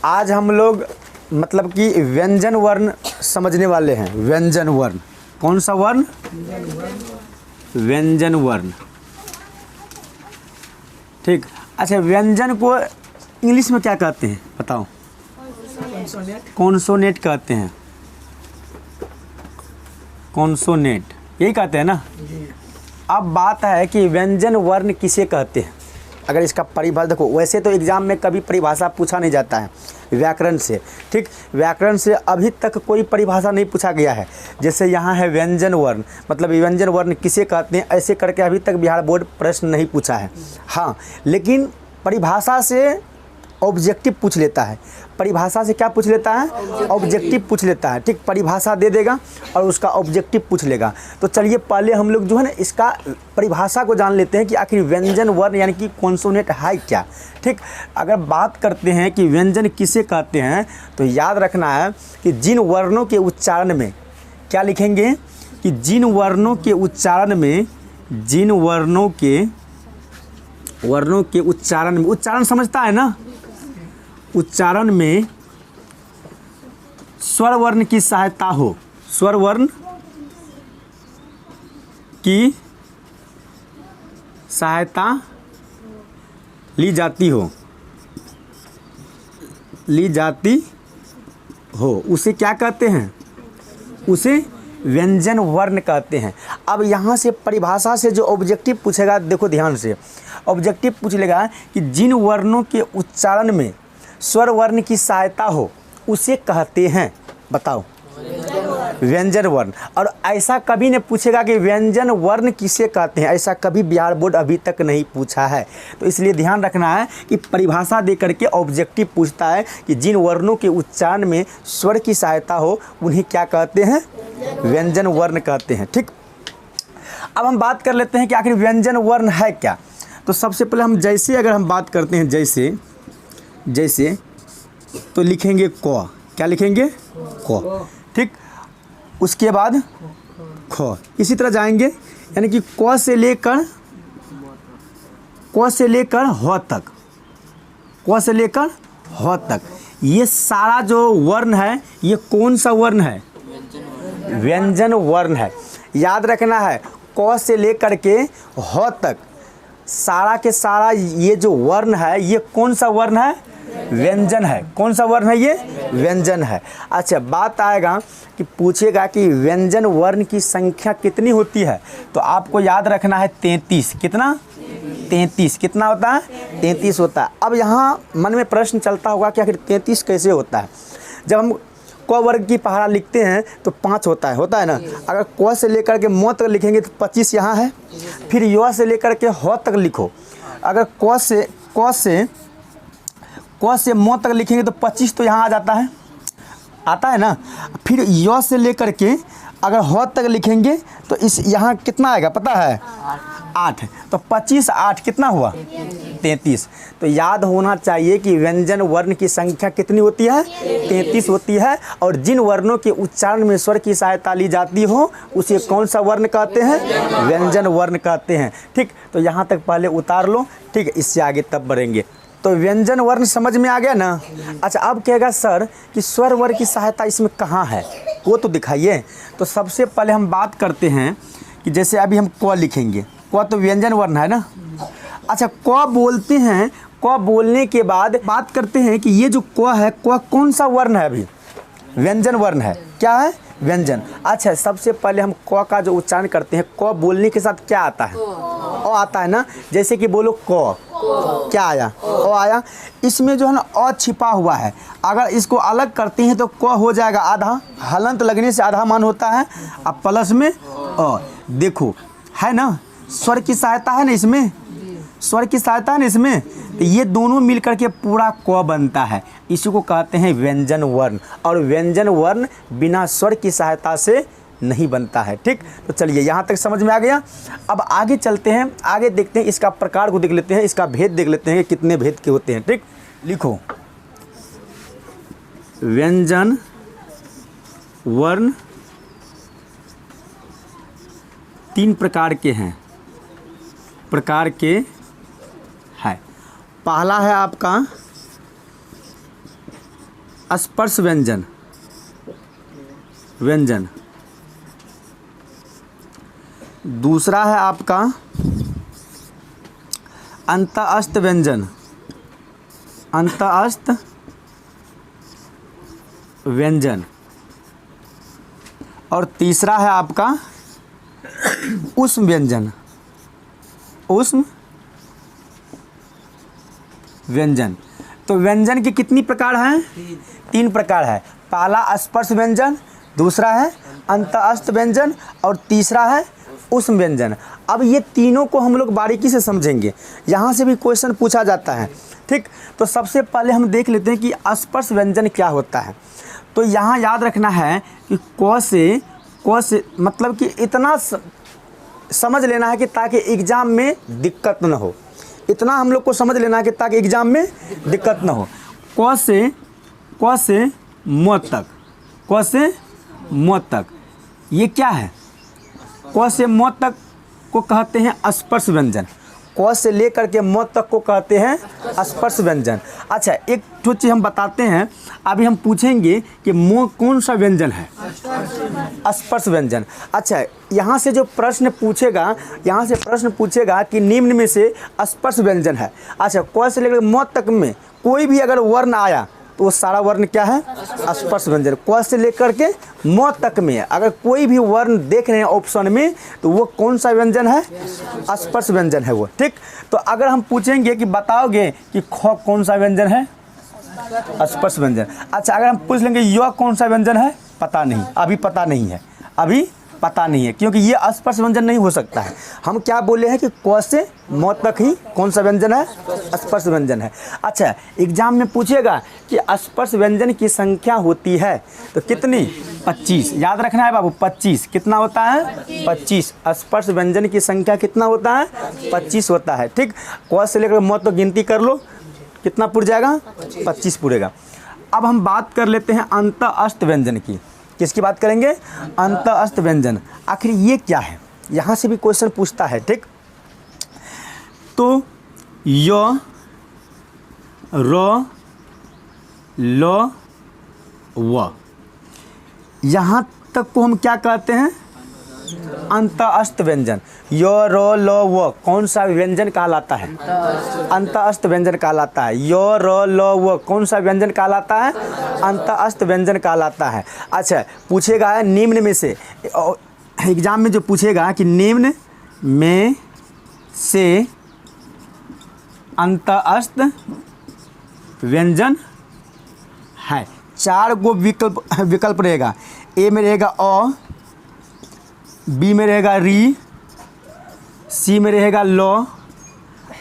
आज हम लोग मतलब कि व्यंजन वर्ण समझने वाले हैं। व्यंजन वर्ण, कौन सा वर्ण? व्यंजन वर्ण। ठीक। अच्छा, व्यंजन को इंग्लिश में क्या कहते हैं बताओ? कॉन्सोनेंट कहते हैं। कॉन्सोनेंट यही कहते हैं ना। अब बात है कि व्यंजन वर्ण किसे कहते हैं। अगर इसका परिभाषा देखो, वैसे तो एग्जाम में कभी परिभाषा पूछा नहीं जाता है व्याकरण से। ठीक, व्याकरण से अभी तक कोई परिभाषा नहीं पूछा गया है। जैसे यहाँ है व्यंजन वर्ण, मतलब व्यंजन वर्ण किसे कहते हैं, ऐसे करके अभी तक बिहार बोर्ड प्रश्न नहीं पूछा है। हाँ, लेकिन परिभाषा से ऑब्जेक्टिव पूछ लेता है। परिभाषा से क्या पूछ लेता है? ऑब्जेक्टिव पूछ लेता है। ठीक, परिभाषा दे देगा और उसका ऑब्जेक्टिव पूछ लेगा। तो चलिए पहले हम लोग जो है ना इसका परिभाषा को जान लेते हैं कि आखिर व्यंजन वर्ण यानी कि कॉन्सोनेंट है क्या। ठीक, अगर बात करते हैं कि व्यंजन किसे कहते हैं तो याद रखना है कि जिन वर्णों के उच्चारण में क्या लिखेंगे कि जिन वर्णों के उच्चारण में, जिन वर्णों के उच्चारण में, उच्चारण समझता है ना, उच्चारण में स्वर वर्ण की सहायता हो, स्वर वर्ण की सहायता ली जाती हो, उसे क्या कहते हैं? उसे व्यंजन वर्ण कहते हैं। अब यहाँ से परिभाषा से जो ऑब्जेक्टिव पूछेगा, देखो ध्यान से, ऑब्जेक्टिव पूछ लेगा कि जिन वर्णों के उच्चारण में स्वर वर्ण की सहायता हो उसे कहते हैं, बताओ, व्यंजन वर्ण। और ऐसा कभी नहीं पूछेगा कि व्यंजन वर्ण किसे कहते हैं, ऐसा कभी बिहार बोर्ड अभी तक नहीं पूछा है। तो इसलिए ध्यान रखना है कि परिभाषा दे करके ऑब्जेक्टिव पूछता है कि जिन वर्णों के उच्चारण में स्वर की सहायता हो उन्हें क्या कहते हैं? व्यंजन वर्ण कहते हैं। ठीक, अब हम बात कर लेते हैं कि आखिर व्यंजन वर्ण है क्या। तो सबसे पहले हम जैसे अगर हम बात करते हैं जैसे तो लिखेंगे क, क्या लिखेंगे? क। ठीक, उसके बाद ख, इसी तरह जाएंगे, यानी कि क से लेकर ह तक, क से लेकर ह तक, ये सारा जो वर्ण है ये कौन सा वर्ण है? व्यंजन वर्ण है। याद रखना है, क से लेकर के ह तक सारा के सारा ये जो वर्ण है ये कौन सा वर्ण है? व्यंजन है। कौन सा वर्ण है ये? व्यंजन है। अच्छा, बात आएगा कि पूछेगा कि व्यंजन वर्ण की संख्या कितनी होती है, तो आपको याद रखना है 33। कितना? 33। कितना होता है? 33 होता है। अब यहाँ मन में प्रश्न चलता होगा कि आखिर 33 कैसे होता है। जब हम क वर्ग की पहाड़ा लिखते हैं तो 5 होता है ना। अगर क से लेकर के म तक लिखेंगे तो 25 यहाँ है। फिर य से लेकर के ह तक लिखो, अगर क से म तक लिखेंगे तो 25 तो यहाँ आ जाता है ना। फिर य से लेकर के अगर ह तक लिखेंगे तो इस यहाँ कितना आएगा पता है? 8। तो 25 8 कितना हुआ? 33। तो याद होना चाहिए कि व्यंजन वर्ण की संख्या कितनी होती है? 33 होती है। और जिन वर्णों के उच्चारण में स्वर की सहायता ली जाती हो उसे कौन सा वर्ण कहते हैं? व्यंजन वर्ण कहते हैं। ठीक, तो यहाँ तक पहले उतार लो। ठीक है, इससे आगे तब बढ़ेंगे। तो व्यंजन वर्ण समझ में आ गया ना। अच्छा, अब कहेगा सर कि स्वर वर्ण की सहायता इसमें कहाँ है, वो तो दिखाइए। तो सबसे पहले हम बात करते हैं कि जैसे अभी हम क लिखेंगे, क तो व्यंजन वर्ण है ना। अच्छा, क बोलते हैं, क बोलने के बाद बात करते हैं कि ये जो क है, क कौन सा वर्ण है? अभी व्यंजन वर्ण है। क्या है? व्यंजन। अच्छा, सबसे पहले हम क का जो उच्चारण करते हैं, क बोलने के साथ क्या आता है? अ आता है ना। जैसे कि बोलो क, क्या आया? अ आया। इसमें जो है ना अ छिपा हुआ है, अगर इसको अलग करते हैं तो क हो जाएगा आधा, हलंत लगने से आधा मान होता है, अब प्लस में अ। देखो है ना, स्वर की सहायता है ना इसमें, स्वर की सहायता है ना इसमें। तो ये दोनों मिलकर के पूरा क बनता है, इसी को कहते हैं व्यंजन वर्ण। और व्यंजन वर्ण बिना स्वर की सहायता से नहीं बनता है। ठीक, तो चलिए यहाँ तक समझ में आ गया। अब आगे चलते हैं, आगे देखते हैं, इसका प्रकार को देख लेते हैं, इसका भेद देख लेते हैं कि कितने भेद के होते हैं। ठीक, लिखो, व्यंजन वर्ण 3 प्रकार के हैं, पहला है आपका स्पर्श व्यंजन, व्यंजन। दूसरा है आपका अंतःस्थ व्यंजन, अंतःस्थ व्यंजन। और तीसरा है आपका ऊष्म व्यंजन, ऊष्म व्यंजन। तो व्यंजन के कितनी प्रकार हैं? 3 प्रकार है। पहला स्पर्श व्यंजन, दूसरा है अंतःस्थ व्यंजन और तीसरा है ऊष्म व्यंजन। अब ये तीनों को हम लोग बारीकी से समझेंगे, यहाँ से भी क्वेश्चन पूछा जाता है। ठीक, तो सबसे पहले हम देख लेते हैं कि स्पर्श व्यंजन क्या होता है। तो यहाँ याद रखना है कि क से मतलब कि इतना समझ लेना है कि ताकि एग्ज़ाम में दिक्कत न हो, इतना हम लोग को समझ लेना है कि ताकि एग्ज़ाम में दिक्कत न हो। क से म तक, क से म तक ये क्या है? क से म तक को कहते हैं स्पर्श व्यंजन, क से लेकर के म तक को कहते हैं स्पर्श व्यंजन। अच्छा, एक तो चीज़ हम बताते हैं, अभी हम पूछेंगे कि म कौन सा व्यंजन है? स्पर्श व्यंजन। अच्छा, यहाँ से जो प्रश्न पूछेगा, यहाँ से प्रश्न पूछेगा कि निम्न में से स्पर्श व्यंजन है। अच्छा, क से लेकर म तक में कोई भी अगर वर्ण आया तो वो सारा वर्ण क्या है? स्पर्श व्यंजन। क से लेकर के म तक में अगर कोई भी वर्ण देख रहे हैं ऑप्शन में तो वो कौन सा व्यंजन है? स्पर्श व्यंजन है वो। ठीक, तो अगर हम पूछेंगे कि बताओगे कि ख कौन सा व्यंजन है? स्पर्श व्यंजन। अच्छा, अगर हम पूछ लेंगे य कौन सा व्यंजन है? पता नहीं, अभी पता नहीं है, अभी पता नहीं है, क्योंकि ये स्पर्श व्यंजन नहीं हो सकता है। हम क्या बोले हैं कि क से म तक ही कौन सा व्यंजन है? स्पर्श व्यंजन है। अच्छा, एग्जाम में पूछेगा कि स्पर्श व्यंजन की संख्या होती है तो कितनी? 25। याद रखना है बाबू, 25 कितना होता है? 25। स्पर्श व्यंजन की संख्या कितना होता है? 25 होता है। ठीक, क से लेकर म तक गिनती कर लो, कितना पुर जाएगा? 25 पुरेगा। अब हम बात कर लेते हैं अंतःस्थ व्यंजन की। किसकी बात करेंगे? अंतःस्थ व्यंजन। आखिर ये क्या है? यहाँ से भी क्वेश्चन पूछता है। ठीक, तो य, र, ल, व, यहाँ तक को हम क्या कहते हैं? अंतःस्थ व्यंजन। य, र, ल, व कौन सा व्यंजन कहलाता है? अंतःस्थ व्यंजन कहलाता है। य, र, ल, व कौन सा व्यंजन कहलाता है? अंतःस्थ व्यंजन कहलाता है। अच्छा, पूछेगा निम्न में से, एग्जाम में जो पूछेगा कि निम्न में से अंतःस्थ व्यंजन है, 4 गो विकल्प रहेगा। ए में रहेगा अ, बी में रहेगा री, सी में रहेगा ल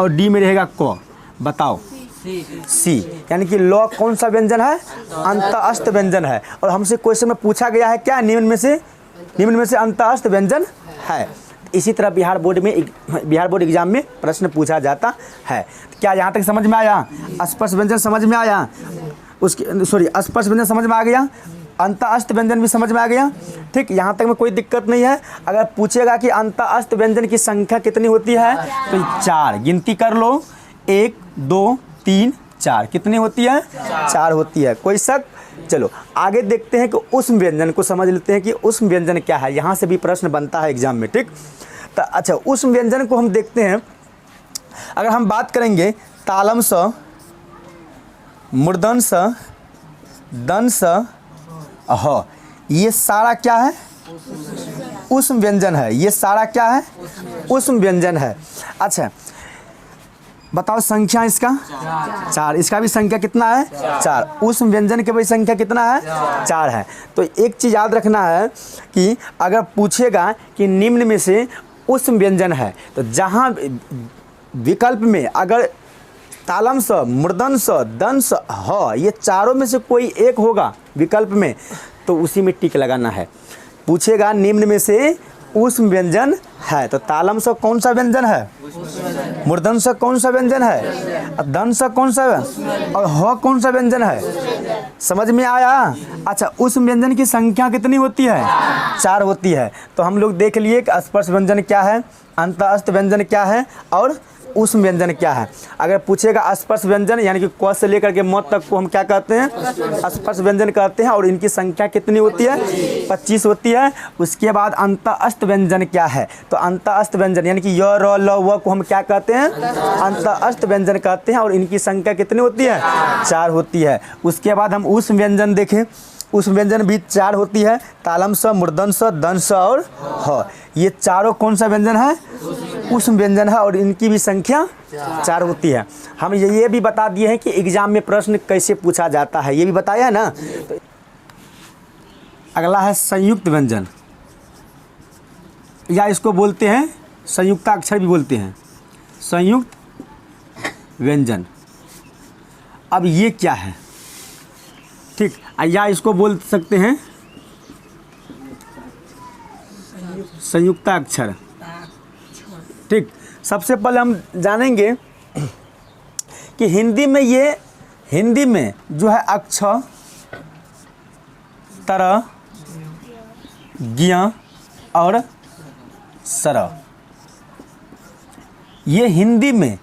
और डी में रहेगा क। बताओ। सी, यानी कि ल कौन सा व्यंजन है? अंतःस्थ व्यंजन है। और हमसे क्वेश्चन में पूछा गया है क्या? निम्न में से अंतःस्थ व्यंजन है। इसी तरह बिहार बोर्ड एग्जाम में प्रश्न पूछा जाता है। क्या यहाँ तक समझ में आया? स्पर्श व्यंजन समझ में आया? स्पर्श व्यंजन समझ में आ गया, अंतःस्थ व्यंजन भी समझ में आ गया। ठीक, यहाँ तक में कोई दिक्कत नहीं है। अगर पूछेगा कि अंतःस्थ व्यंजन की संख्या कितनी होती है तो 4 गिनती कर लो, 1, 2, 3, 4 कितनी होती है? 4 होती है। कोई शक? चलो आगे देखते हैं कि ऊष्म व्यंजन को समझ लेते हैं कि ऊष्म व्यंजन क्या है। यहाँ से भी प्रश्न बनता है एग्जाम में। ठीक, तो अच्छा, ऊष्म व्यंजन को हम देखते हैं। अगर हम बात करेंगे तालम स, मूर्धन स, दन स, ह, ये सारा क्या है? ऊष्म व्यंजन है। ये सारा क्या है? ऊष्म व्यंजन है। अच्छा, बताओ संख्या इसका? 4। इसका भी संख्या कितना है? 4। ऊष्म व्यंजन की भी संख्या कितना है? 4 है। तो एक चीज़ याद रखना है कि अगर पूछेगा कि निम्न में से ऊष्म व्यंजन है तो जहाँ विकल्प में अगर तालम स, मूर्धन स, दन स, ह ये चारों में से कोई एक होगा विकल्प में तो उसी में टिक लगाना है। पूछेगा निम्न में से ऊष्म व्यंजन है तो तालम स कौन सा व्यंजन है? मूर्धन स कौन सा व्यंजन है? दन स कौन सा और ह कौन सा व्यंजन है? समझ में आया? अच्छा, ऊष्म व्यंजन की संख्या कितनी होती है? 4 होती है। तो हम लोग देख लिए कि स्पर्श व्यंजन क्या है, अंतःस्थ व्यंजन क्या है और उष्म व्यंजन क्या है। अगर पूछेगा स्पर्श व्यंजन यानी कि क से लेकर के म तक को हम क्या कहते हैं, स्पर्श व्यंजन कहते हैं, और इनकी संख्या कितनी होती है, 25 होती है। उसके बाद अंतःस्थ व्यंजन क्या है, तो अंतःस्थ व्यंजन यानी कि य र ल व को हम क्या कहते हैं, अंतःस्थ व्यंजन कहते हैं, और इनकी संख्या कितनी होती है, 4 होती है। उसके बाद हम उष्म व्यंजन देखें, उष्म व्यंजन भी 4 होती है, तालम स, मूर्धन स, दंड स और ह। ये चारों कौन सा व्यंजन है, उष्म व्यंजन है, और इनकी भी संख्या 4 होती है। हम ये भी बता दिए हैं कि एग्जाम में प्रश्न कैसे पूछा जाता है, ये भी बताया है ना। तो अगला है संयुक्त व्यंजन, या इसको बोलते हैं संयुक्ताक्षर भी बोलते हैं, संयुक्त व्यंजन। अब ये क्या है, ठीक, या इसको बोल सकते हैं संयुक्ताक्षर। ठीक, सबसे पहले हम जानेंगे कि हिंदी में जो है अक्ष, तरह, ज्ञ और सर, ये हिंदी में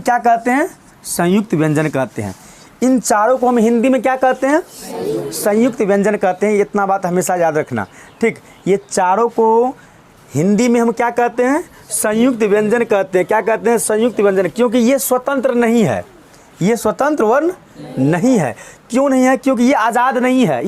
क्या कहते हैं, संयुक्त व्यंजन कहते हैं। इन चारों को हम हिंदी में क्या कहते हैं, संयुक्त व्यंजन कहते हैं। इतना बात हमेशा याद रखना। ठीक, ये चारों को हिंदी में हम क्या कहते हैं, संयुक्त व्यंजन कहते हैं। क्या कहते हैं, संयुक्त व्यंजन, क्योंकि ये स्वतंत्र नहीं है, ये स्वतंत्र वर्ण नहीं है। क्यों नहीं है, क्योंकि ये आज़ाद नहीं है,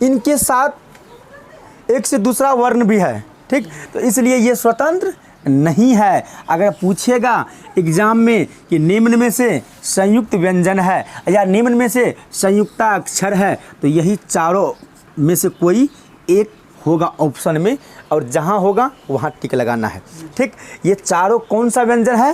इनके साथ एक से दूसरा वर्ण भी है। ठीक, तो इसलिए ये स्वतंत्र नहीं है। अगर पूछेगा एग्जाम में कि निम्न में से संयुक्त व्यंजन है या निम्न में से संयुक्ताक्षर है, तो यही चारों में से कोई एक होगा ऑप्शन में, और जहां होगा वहां टिक लगाना है। ठीक, ये चारों कौन सा व्यंजन है,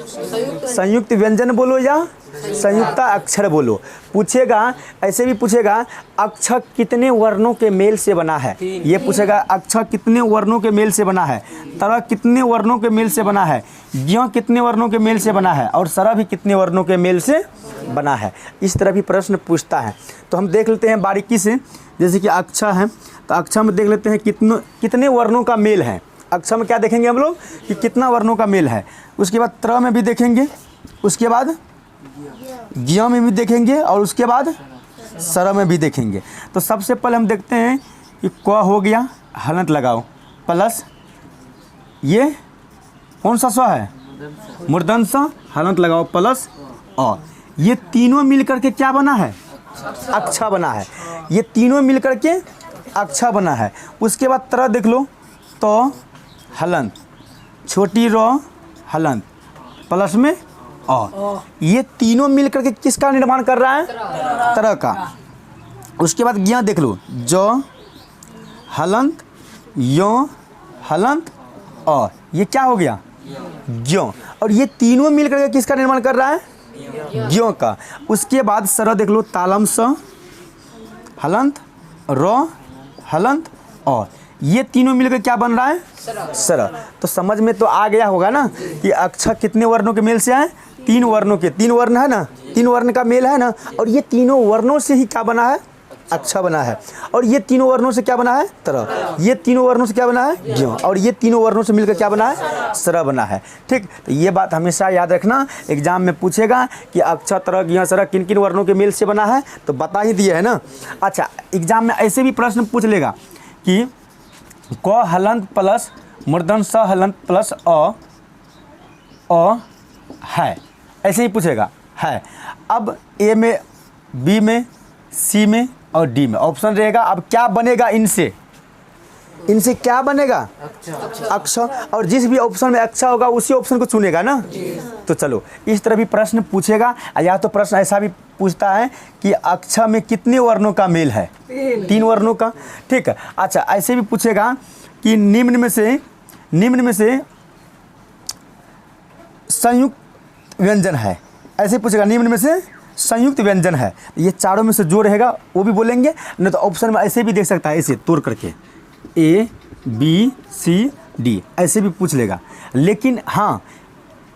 संयुक्त व्यंजन बोलो या संयुक्ताक्षर बोलो। पूछेगा, ऐसे भी पूछेगा अक्षर कितने वर्णों के मेल से बना है, ये पूछेगा अक्षर कितने वर्णों के मेल से बना है, तरह कितने वर्णों के मेल से बना है, ज्ञ कितने वर्णों के मेल से बना है, और सरा भी कितने वर्णों के मेल से बना है। इस तरह भी प्रश्न पूछता है। तो हम देख लेते हैं बारीकी से, जैसे कि अक्षर है तो अक्षर में देख लेते हैं कितने वर्णों का मेल है। अक्षर में क्या देखेंगे हम लोग कि कितना वर्णों का मेल है। उसके बाद त्र में भी देखेंगे, उसके बाद ज्ञ में भी देखेंगे, और उसके बाद सर में भी देखेंगे। तो सबसे पहले हम देखते हैं कि क हो गया, हलंत लगाओ, प्लस ये कौन सा स है, मूर्धन स, हलंत लगाओ, प्लस अ। ये तीनों मिल करके क्या बना है, अक्षा बना है। ये तीनों मिल करके अक्षा बना है। उसके बाद तरह देख लो, तो हलंत, छोटी रो हलंत, प्लस में अ। ये तीनों मिल करके किसका निर्माण कर रहा है, तरह का। उसके बाद ज्ञ देख लो, जो हलंत, यो हलंत अ, ये क्या हो गया, ज्ञ। और ये तीनों मिल करके किसका निर्माण कर रहा है, ज्ञ का। उसके बाद सर देख लो, तालम स, हलंत, रो हलंत अ, ये तीनों मिलकर क्या बन रहा है, सर। तो समझ में तो आ गया होगा ना कि अक्षर कितने वर्णों के मेल से आए, 3 वर्णों के, 3 वर्ण है ना, 3 वर्ण का मेल है ना। और ये तीनों वर्णों से ही क्या बना है, अक्षर बना है। और ये तीनों वर्णों से क्या बना है, तरह। ये तीनों वर्णों से क्या बना है, ज्ञ। और ये तीनों वर्णों से मिलकर क्या बना है, सर बना है। ठीक, तो ये बात हमेशा याद रखना। एग्जाम में पूछेगा कि अक्षर, तरह, ज्ञ, सर किन किन वर्णों के मेल से बना है, तो बता ही दिए है ना। अच्छा, एग्जाम में ऐसे भी प्रश्न पूछ लेगा कि क हलंत प्लस मूर्धन स हलंत प्लस अ है, ऐसे ही पूछेगा है। अब ए में, बी में, सी में और डी में ऑप्शन रहेगा। अब क्या बनेगा, इनसे क्या बनेगा, अक्षर। और जिस भी ऑप्शन में अक्षर होगा उसी ऑप्शन को चुनेगा ना। तो चलो, इस तरह भी प्रश्न पूछेगा। या तो प्रश्न ऐसा भी पूछता है कि अक्षर में कितने वर्णों का मेल है, 3 वर्णों का। ठीक है। अच्छा, ऐसे भी पूछेगा कि निम्न में से संयुक्त व्यंजन है, ऐसे पूछेगा निम्न में से संयुक्त व्यंजन है। ये चारों में से जो रहेगा वो भी बोलेंगे, नहीं तो ऑप्शन में ऐसे भी देख सकता है, ऐसे तोड़ करके A B C D ऐसे भी पूछ लेगा। लेकिन हाँ,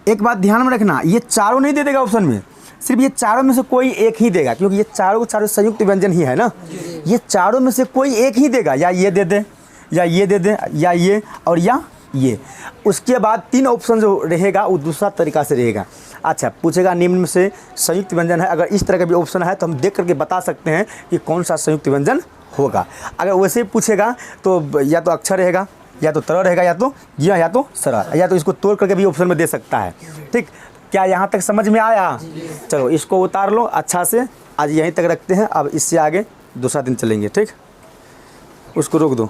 एक बात ध्यान में रखना, ये चारों नहीं दे देगा ऑप्शन में, सिर्फ ये चारों में से कोई एक ही देगा, क्योंकि ये चारों संयुक्त व्यंजन ही है ना। ये चारों में से कोई एक ही देगा, या ये दे दे, या ये दे दे, या ये, और या ये। उसके बाद 3 ऑप्शन जो रहेगा वो दूसरा तरीका से रहेगा। अच्छा, पूछेगा निम्न में से संयुक्त व्यंजन है। अगर इस तरह का भी ऑप्शन है तो हम देख करके बता सकते हैं कि कौन सा संयुक्त व्यंजन होगा। अगर वैसे ही पूछेगा तो या तो अक्षर रहेगा, या तो तरह रहेगा, या तो या तो सरल, या तो इसको तोड़ करके भी ऑप्शन में दे सकता है। ठीक, क्या यहाँ तक समझ में आया? चलो इसको उतार लो अच्छा से, आज यहीं तक रखते हैं। अब इससे आगे दूसरा दिन चलेंगे। ठीक, उसको रोक दो।